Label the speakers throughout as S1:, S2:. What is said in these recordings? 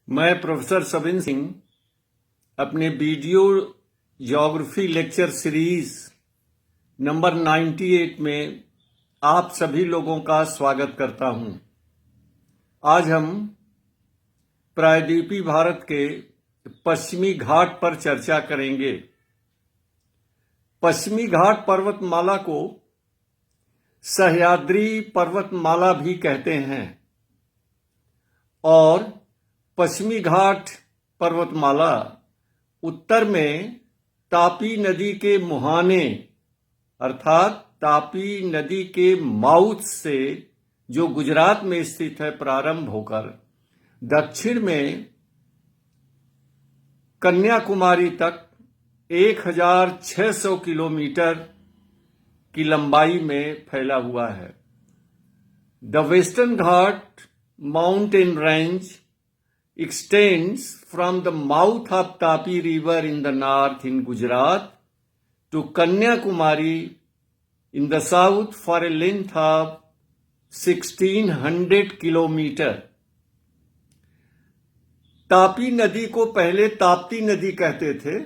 S1: मैं प्रोफेसर सबिन सिंह अपने video geography lecture series number 98 में आप सभी लोगों का स्वागत करता हूं। आज हम प्रायद्वीपीय भारत के पश्चिमी घाट पर चर्चा करेंगे। पश्चिमी घाट पर्वतमाला को सह्याद्री पर्वतमाला भी कहते हैं और पश्चिमी घाट पर्वतमाला उत्तर में तापी नदी के मुहाने अर्थात तापी नदी के माउथ से जो गुजरात में स्थित है प्रारंभ होकर दक्षिण में कन्याकुमारी तक 1600 किलोमीटर की लंबाई में फैला हुआ है। The western Ghat mountain range extends from the mouth of Tapi river in the north in Gujarat to Kanyakumari in the south for a length of 1600 kilometre. Tapi नदी को पहले ताप्ती नदी कहते थे,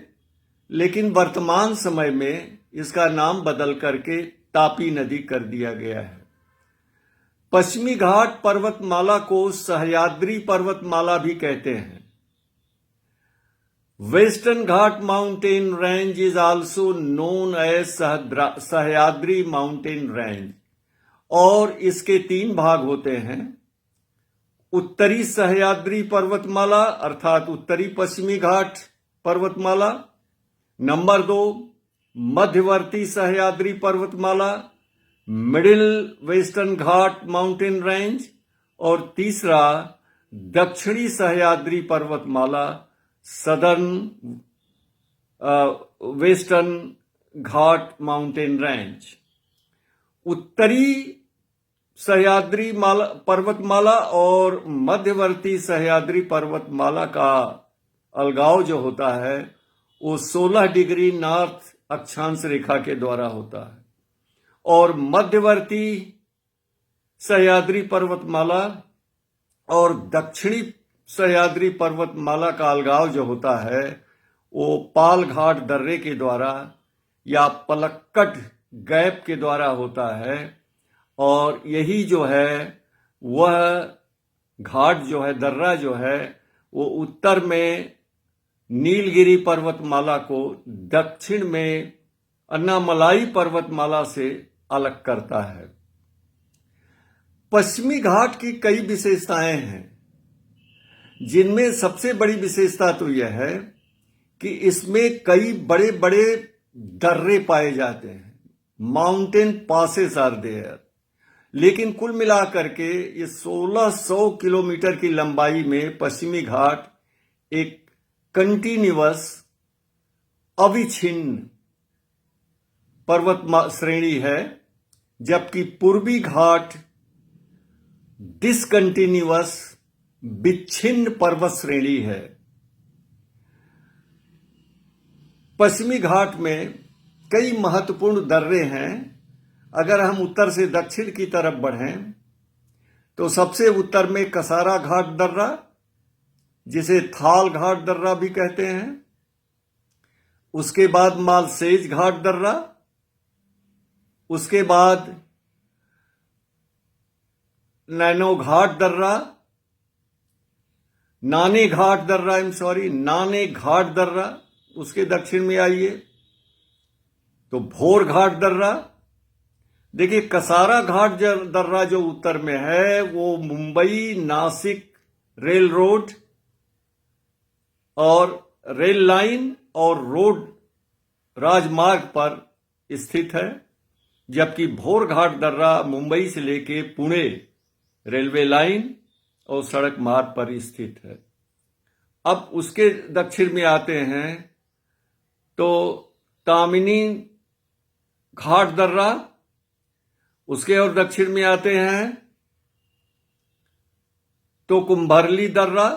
S1: लेकिन वर्तमान समय में इसका नाम बदल करके तापी नदी कर दिया गया है। पश्चिमी घाट पर्वतमाला को सह्याद्री पर्वतमाला भी कहते हैं। Western Ghat mountain range is also known as Sahyadri mountain range और इसके 3 भाग होते हैं। उत्तरी सह्याद्री पर्वतमाला अर्थात उत्तरी पश्चिमी घाट पर्वतमाला, नंबर 2 मध्यवर्ती सह्याद्री पर्वतमाला middle western Ghat mountain range और तीसरा दक्षिणी सह्याद्री पर्वतमाला southern western Ghat mountain range. उत्तरी सह्याद्री पर्वतमाला और मध्यवर्ती सह्याद्री पर्वतमाला का अलगाव जो होता है वो 16 डिग्री नॉर्थ अक्षांश रेखा के द्वारा होता है और मध्यवर्ती सह्याद्री पर्वतमाला और दक्षिणी सह्याद्री पर्वतमाला का अलगाव जो होता है वो पाल घाट दर्रे के द्वारा या पलक्कड गैप के द्वारा होता है और यही जो है वह घाट जो है दर्रा जो है वो उत्तर में नीलगिरी पर्वतमाला को दक्षिण में अन्नामलाई पर्वतमाला से अलग करता है। पश्चिमी घाट की कई विशेषताएं हैं, जिनमें सबसे बड़ी विशेषता तो यह है कि इसमें कई बड़े बड़े दर्रे पाए जाते हैं। Mountain passes are there. लेकिन कुल मिलाकर के ये 1600 किलोमीटर की लंबाई में पश्चिमी घाट एक कंटिन्यूअस अविच्छिन्न पर्वत श्रेणी है, जबकि पूर्वी घाट डिसकंटिन्यूअस विच्छिन्न पर्वत श्रेणी है। पश्चिमी घाट में कई महत्वपूर्ण दर्रे हैं। अगर हम उत्तर से दक्षिण की तरफ बढ़ें तो सबसे उत्तर में कसारा घाट दर्रा, जिसे थाल घाट दर्रा भी कहते हैं, उसके बाद मालसेज घाट दर्रा, उसके बाद नैनो घाट दर्रा, नाने घाट दर्रा, उसके दक्षिण में आइए तो भोर घाट दर्रा। देखिए कसारा घाट दर्रा जो उत्तर में है वो मुंबई नासिक रेल रोड और रेल लाइन और रोड राजमार्ग पर स्थित है, जबकि भोर घाट दर्रा मुंबई से लेके पुणे रेलवे लाइन और सड़क मार्ग पर स्थित है। अब उसके दक्षिण में आते हैं तो तामिनी घाट दर्रा, उसके और दक्षिण में आते हैं तो कुंभरली दर्रा,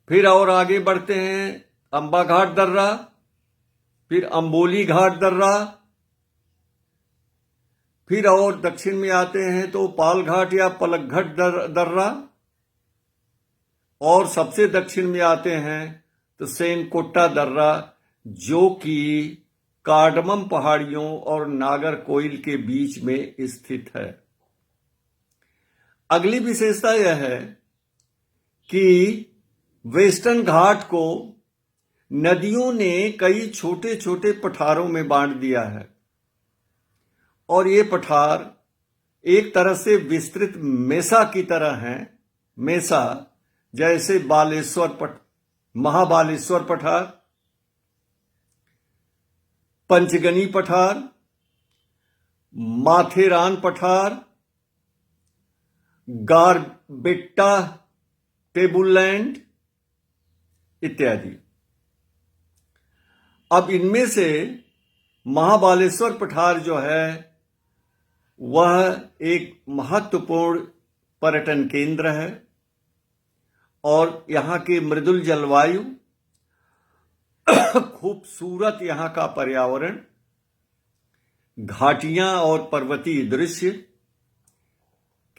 S1: फिर और आगे बढ़ते हैं अंबा घाट दर्रा, फिर अंबोली घाट दर्रा, फिर और दक्षिण में आते हैं तो पाल घाट या पलकघट दर्रा, और सबसे दक्षिण में आते हैं तो सेनकोट्टा दर्रा, जो कि कार्डमम पहाड़ियों और नागरकोइल के बीच में स्थित है। अगली विशेषता यह है कि वेस्टर्न घाट को नदियों ने कई छोटे छोटे पठारों में बांट दिया है, और ये पठार एक तरह से विस्तृत मेसा की तरह हैं। मेसा जैसे महाबालेश्वर पठार, पंचगनी पठार, माथेरान पठार, गारबेट्टा टेबललैंड इत्यादि। अब इनमें से महाबालेश्वर पठार जो है वह एक महत्वपूर्ण पर्यटन केंद्र है, और यहाँ की मृदुल जलवायु, खूबसूरत यहाँ का पर्यावरण, घाटियां और पर्वतीय दृश्य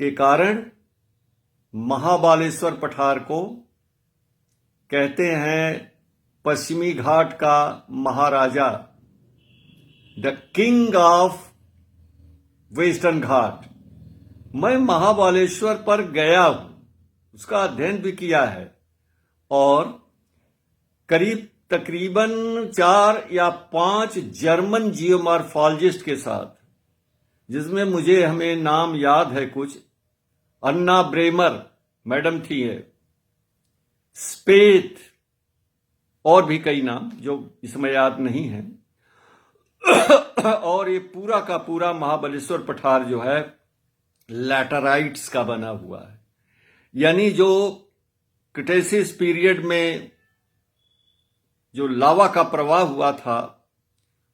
S1: के कारण महाबालेश्वर पठार को कहते हैं पश्चिमी घाट का महाराजा, द किंग ऑफ वेस्टर्न घाट। मैं महाबालेश्वर पर गया हूं, उसका अध्ययन भी किया है, और तकरीबन 4 या 5 जर्मन जियोमॉर्फोलॉजिस्ट के साथ, जिसमें हमें नाम याद है कुछ, अन्ना ब्रेमर मैडम थी है, स्पेथ, और भी कई नाम जो इसमें याद नहीं है। और ये पूरा का पूरा महाबलेश्वर पठार जो है लैटराइट्स का बना हुआ है, यानी जो क्रिटेशियस पीरियड में जो लावा का प्रवाह हुआ था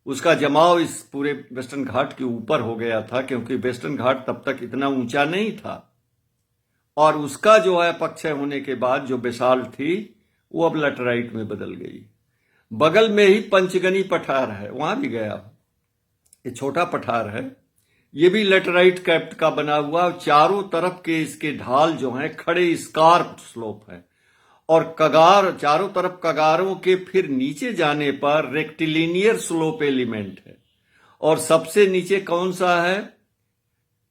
S1: उसका जमाव इस पूरे वेस्टर्न घाट के ऊपर हो गया था, क्योंकि वेस्टर्न घाट तब तक इतना ऊंचा नहीं था, और उसका जो है अपक्षय होने के बाद जो बेसाल्ट थी वो अब लैटराइट में बदल गई। बगल में ही पंचगनी पठार है, वहां भी गया। ये छोटा पठार है, ये भी लैटराइट कैप्ट का बना हुआ, और चारों तरफ के इसके ढाल जो हैं खड़े स्कार्प स्लोप है, और कगार, चारों तरफ कगारों के फिर नीचे जाने पर रेक्टिलिनियर स्लोप एलिमेंट है, और सबसे नीचे कौन सा है,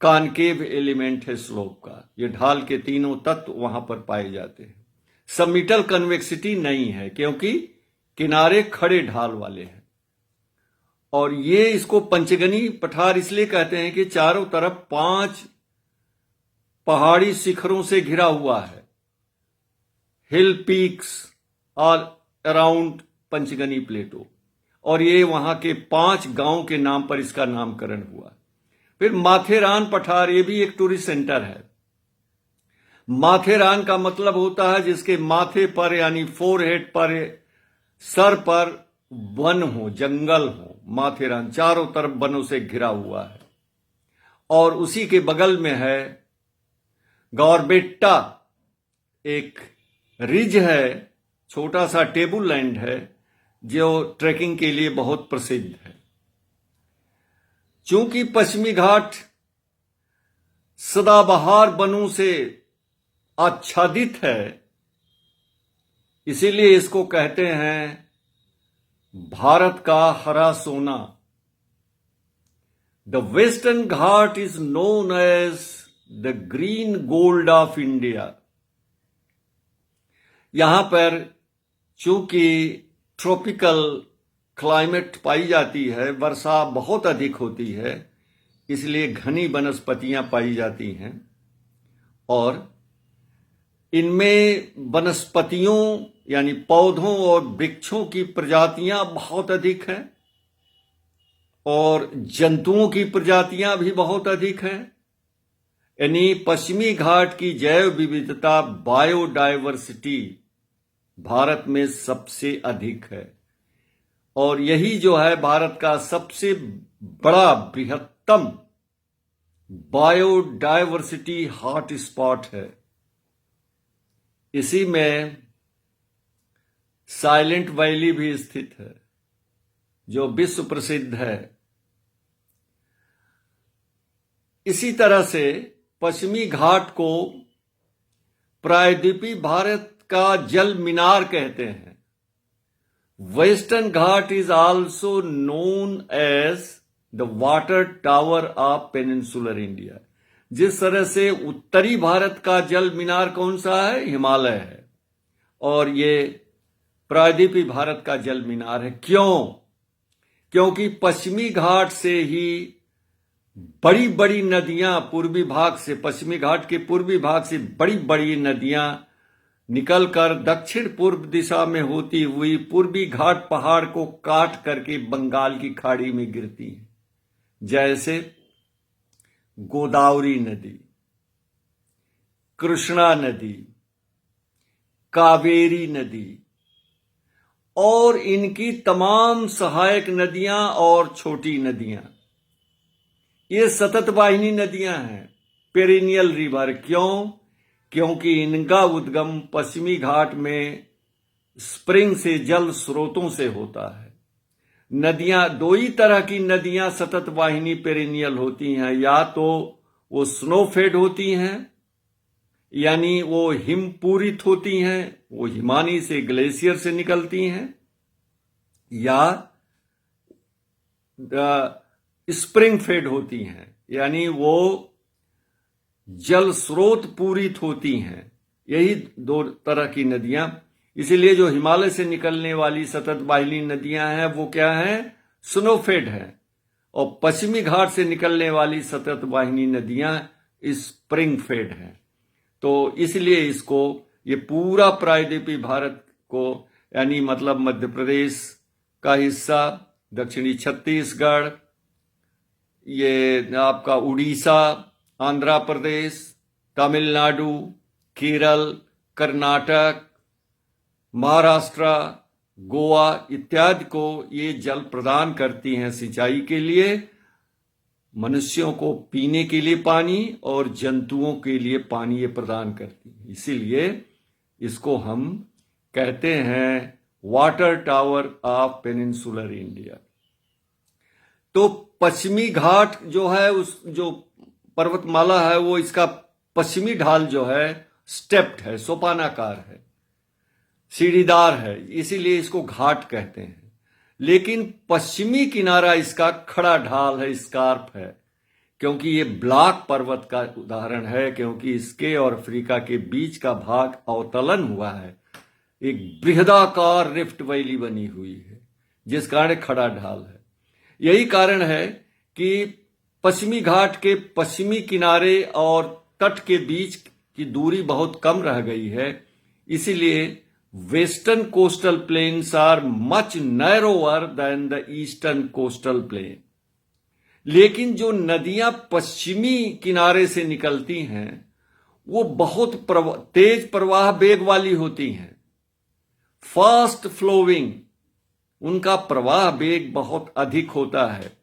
S1: कॉनकेव एलिमेंट है स्लोप का। ये ढाल के तीनों तत्व वहां पर पाए जाते हैं। सबमिटल कन्वेक्सिटी नहीं है, क्योंकि किनारे खड़े ढाल वाले हैं। और ये इसको पंचगनी पठार इसलिए कहते हैं कि चारों तरफ 5 पहाड़ी शिखरों से घिरा हुआ है, हिल पीक्स ऑल अराउंड पंचगनी प्लेटो, और ये वहां के 5 गांव के नाम पर इसका नामकरण हुआ। फिर माथेरान पठार, ये भी एक टूरिस्ट सेंटर है। माथेरान का मतलब होता है जिसके माथे पर यानी फोरहेड पर, सर पर वन हो, जंगल हो। माथेरान चारों तरफ वनों से घिरा हुआ है, और उसी के बगल में है गॉरबेट्टा, एक रिज है, छोटा सा टेबल लैंड है, जो ट्रैकिंग के लिए बहुत प्रसिद्ध है। चूंकि पश्चिमी घाट सदाबहार वनों से आच्छादित है, इसीलिए इसको कहते हैं भारत का हरा सोना। The western Ghat is known as the green gold of India. यहां पर चूंकि ट्रॉपिकल क्लाइमेट पाई जाती है, वर्षा बहुत अधिक होती है, इसलिए घनी वनस्पतियां पाई जाती हैं, और इनमें वनस्पतियों यानी पौधों और वृक्षों की प्रजातियां बहुत अधिक हैं, और जंतुओं की प्रजातियां भी बहुत अधिक हैं। यानी पश्चिमी घाट की जैव विविधता, बायोडायवर्सिटी भारत में सबसे अधिक है, और यही जो है भारत का सबसे बड़ा बृहत्तम बायोडायवर्सिटी हॉट स्पॉट है। इसी में साइलेंट वैली भी स्थित है, जो विश्व प्रसिद्ध है। इसी तरह से पश्चिमी घाट को प्रायद्वीपीय भारत का जल मीनार कहते हैं। Western Ghat is also known as the water tower of peninsular India. जिस तरह से उत्तरी भारत का जल मीनार कौन सा है? हिमालय है। और ये प्रायद्वीपीय भारत का जल मीनार है। क्यों? क्योंकि पश्चिमी घाट से ही बड़ी बड़ी नदियां पूर्वी भाग से, पश्चिमी घाट के पूर्वी भाग से बड़ी बड़ी नदियां निकलकर दक्षिण पूर्व दिशा में होती हुई पूर्वी घाट पहाड़ को काट करके बंगाल की खाड़ी में गिरती हैं। जैसे गोदावरी नदी, कृष्णा नदी, कावेरी नदी और इनकी तमाम सहायक नदियां और छोटी नदियां, ये सतत वाहिनी नदियां हैं, पेरिनियल रिवर। क्यों? क्योंकि इनका उद्गम पश्चिमी घाट में स्प्रिंग से, जल स्रोतों से होता है। नदियां, दो ही तरह की नदियां सतत वाहिनी पेरिनियल होती हैं। या तो वो स्नोफेड होती हैं, यानी वो हिम पूरित होती हैं, वो हिमानी से, ग्लेशियर से निकलती हैं, या स्प्रिंग फेड होती हैं, यानी वो जल स्रोत पूरित होती हैं। यही दो तरह की नदियां। इसीलिए जो हिमालय से निकलने वाली सतत वाहिनी नदियां हैं वो क्या हैं? स्नोफेड हैं। और पश्चिमी घाट से निकलने वाली सतत वाहिनी नदियां स्प्रिंग फेड हैं। तो इसलिए इसको, ये पूरा प्रायद्वीपीय भारत को, यानी मतलब मध्य प्रदेश का हिस्सा, दक्षिणी छत्तीसगढ़, ये आपका उड़ीसा, आंध्र प्रदेश, तमिलनाडु, केरल, कर्नाटक, महाराष्ट्र, गोवा इत्यादि को ये जल प्रदान करती हैं सिंचाई के लिए, मनुष्यों को पीने के लिए पानी और जंतुओं के लिए पानी ये प्रदान करती है। इसीलिए इसको हम कहते हैं water tower of peninsular India. तो पश्चिमी घाट जो है, उस जो पर्वतमाला है, वो इसका पश्चिमी ढाल जो है स्टेप्ड है, सोपानाकार है, सीढ़ीदार है, इसीलिए इसको घाट कहते हैं। लेकिन पश्चिमी किनारा इसका खड़ा ढाल है, स्कार्प है, क्योंकि ये ब्लॉक पर्वत का उदाहरण है, क्योंकि इसके और अफ्रीका के बीच का भाग अवतलन हुआ है, एक बृहदाकार रिफ्ट वैली बनी हुई है, जिस कारण खड़ा ढाल है। यही कारण है कि पश्चिमी घाट के पश्चिमी किनारे और तट के बीच की दूरी बहुत कम रह गई है। इसीलिए western coastal plains are much narrower than the eastern coastal plain. लेकिन जो नदियां पश्चिमी किनारे से निकलती हैं वो बहुत तेज प्रवाह वेग वाली होती हैं, फास्ट फ्लोइंग, उनका प्रवाह वेग बहुत अधिक होता है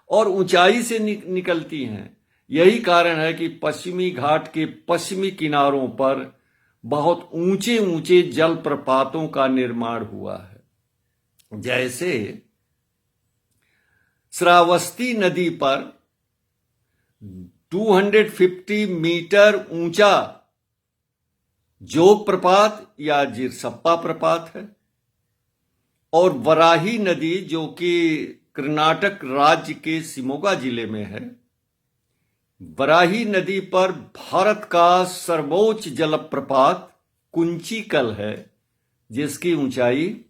S1: और ऊंचाई से निकलती हैं। यही कारण है कि पश्चिमी घाट के पश्चिमी किनारों पर बहुत ऊंचे ऊंचे जलप्रपातों का निर्माण हुआ है। जैसे श्रावस्ती नदी पर 250 मीटर ऊंचा जोग प्रपात या जिरसप्पा प्रपात है, और वराही नदी जो कि कर्नाटक राज्य के शिमोगा जिले में है, वराही नदी पर भारत का सर्वोच्च जलप्रपात कुंचिकल है, जिसकी ऊंचाई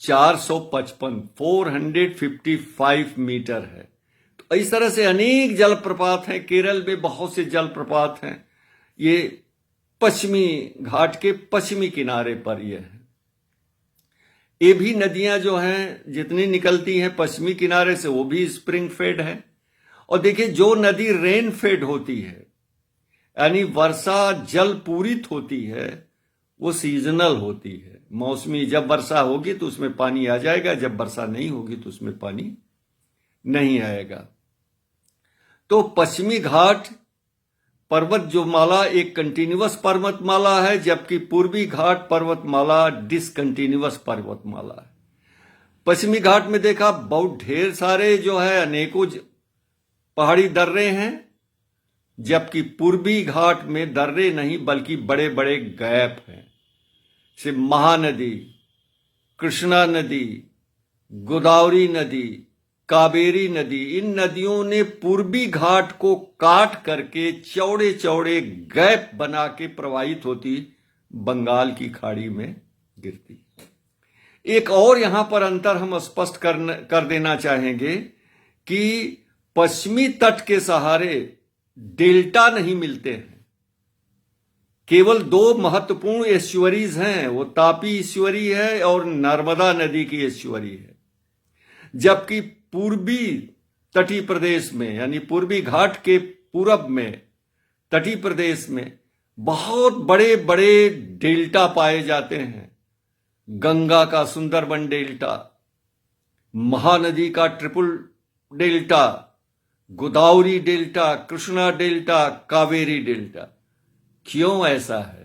S1: 455 मीटर है। तो इस तरह से अनेक जलप्रपात हैं। केरल में बहुत से जलप्रपात हैं। ये पश्चिमी घाट के पश्चिमी किनारे पर ये है। ये भी नदियां जो हैं जितनी निकलती हैं पश्चिमी किनारे से, वो भी स्प्रिंग फेड है। और देखिए, जो नदी रेन फेड होती है, यानी वर्षा जल पूरित होती है, वो सीजनल होती है, मौसमी। जब वर्षा होगी तो उसमें पानी आ जाएगा, जब वर्षा नहीं होगी तो उसमें पानी नहीं आएगा। तो पश्चिमी घाट पर्वत जो माला एक कंटिन्यूअस पर्वतमाला है, जबकि पूर्वी घाट पर्वतमाला डिसकंटिन्यूअस पर्वतमाला है। पश्चिमी घाट में देखा बहुत ढेर सारे जो है अनेकों पहाड़ी दर्रे हैं, जबकि पूर्वी घाट में दर्रे नहीं बल्कि बड़े बड़े गैप हैं। से महानदी, कृष्णा नदी, गोदावरी नदी, कावेरी नदी, इन नदियों ने पूर्वी घाट को काट करके चौड़े चौड़े गैप बना के प्रवाहित होती बंगाल की खाड़ी में गिरती। एक और यहां पर अंतर हम स्पष्ट कर देना चाहेंगे कि पश्चिमी तट के सहारे डेल्टा नहीं मिलते हैं। केवल दो महत्वपूर्ण एस्चुअरीज हैं, वो तापी एस्चुअरी है और नर्मदा नदी की एस्चुअरी है। जबकि पूर्वी तटीय प्रदेश में यानी पूर्वी घाट के पूरब में तटीय प्रदेश में बहुत बड़े बड़े डेल्टा पाए जाते हैं। गंगा का सुंदरबन डेल्टा, महानदी का triple delta, Godavari delta, Krishna delta, Kaveri delta. क्यों ऐसा है?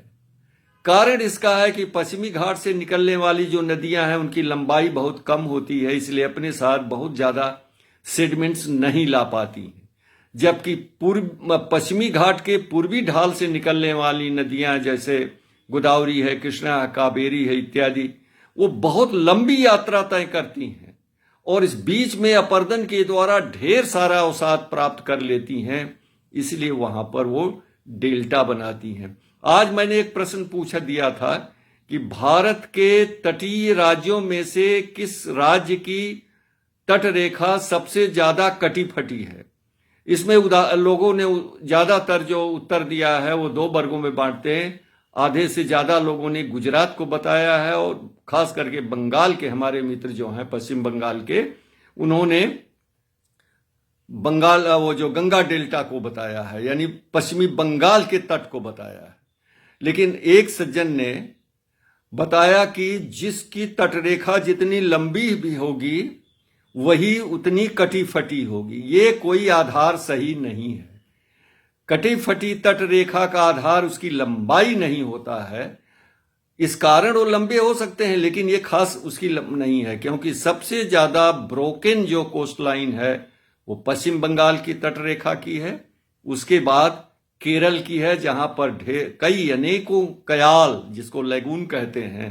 S1: कारण इसका है कि पश्चिमी घाट से निकलने वाली जो नदियां हैं उनकी लंबाई बहुत कम होती है, इसलिए अपने साथ बहुत ज्यादा सेडिमेंट्स नहीं ला पाती हैं। जबकि पश्चिमी घाट के पूर्वी ढाल से निकलने वाली नदियां जैसे गोदावरी है, कृष्णा, कावेरी है इत्यादि, वो बहुत लंबी यात्रा तय करती हैं और इस बीच में अपर्दन के द्वारा ढेर सारा अवसाद प्राप्त कर लेती हैं, इसलिए वहां पर वो डेल्टा बनाती हैं। आज मैंने एक प्रश्न पूछा दिया था कि भारत के तटीय राज्यों में से किस राज्य की तट रेखा सबसे ज्यादा कटी फटी है। इसमें लोगों ने ज्यादातर जो उत्तर दिया है वो दो वर्गों में बांटते हैं। आधे से ज्यादा लोगों ने गुजरात को बताया है और खास करके बंगाल के हमारे मित्र जो हैं पश्चिम बंगाल के, उन्होंने बंगाल वो जो गंगा डेल्टा को बताया है, यानी पश्चिमी बंगाल के तट को बताया है। लेकिन एक सज्जन ने बताया कि जिसकी तटरेखा जितनी लंबी भी होगी वही उतनी कटी फटी होगी। ये कोई आधार सही नहीं है। कटी फटी तटरेखा का आधार उसकी लंबाई नहीं होता है। इस कारण वो लंबे हो सकते हैं लेकिन ये खास उसकी नहीं है, क्योंकि सबसे ज्यादा ब्रोकन जो कोस्ट लाइन है वो पश्चिम बंगाल की तटरेखा की है, उसके बाद केरल की है जहां पर कई अनेकों कयाल जिसको लैगून कहते हैं,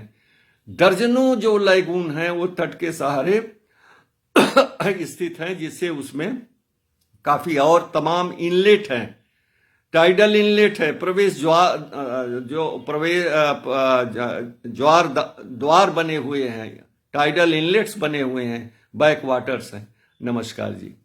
S1: दर्जनों जो लैगून हैं वो तट के सहारे स्थित हैं, जिससे उसमें काफी और तमाम इनलेट हैं, टाइडल इनलेट है, प्रवेश द्वार बने हुए हैं, टाइडल इनलेट्स बने हुए हैं, बैक वाटर्स हैं। नमस्कार जी।